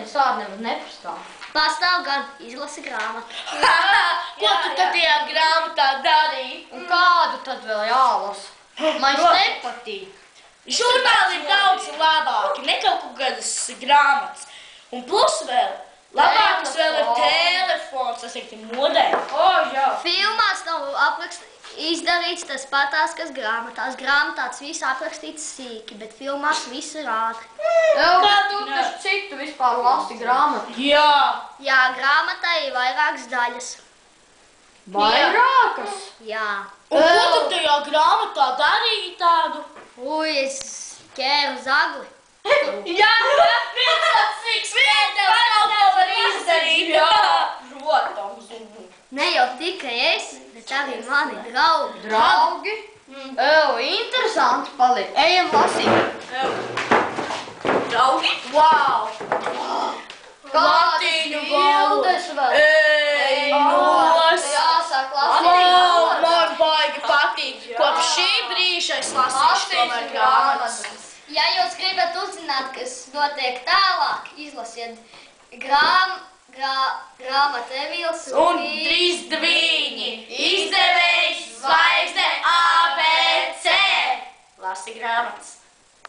es tādu nemaz nepastāvu. Pastāv gan izlasi grāmatu. Ko tu tad tajā grāmatā darīji? Un kādu tad vēl jālasa? Man viņš nepatīk. Žurnāli ir daudz labāki, nekā kaut kādas grāmatas. Un plus vēl, labākas vēl ir telefons, tas ir modē. O, jā. Filmās nav izdarīts tas patās, kas grāmatās. Grāmatās viss aprakstīts sīki, bet filmās viss ir ātri. Kā tu taču citu vispār lasi grāmatu? Jā. Jā, grāmatai ir vairākas daļas. Vairākas? Jā. Un ko tu tajā grāmatā darīji tādu? Ui, es ķēru zagli. Jā, cik spēdēs kaut ko var izdarīt. Jā, protams. Ne jau tikai es, bet arī mani draugi. Draugi? Interesanti paliek. Ejam lasīt. Draugi? Wow. Latīņu bildes vēl. Ej, nos. Jāsāk Wow, lasīt. man baigi patīk. Kopš šī brīža es lasīšu tomēr grāmatas. Ja jūs gribat uzzināt, kas notiek tālāk, izlasiet grāmatu Emīls Un 3 dviņi. Izdevējs zvaigzne ABC. Lasi grāmatas.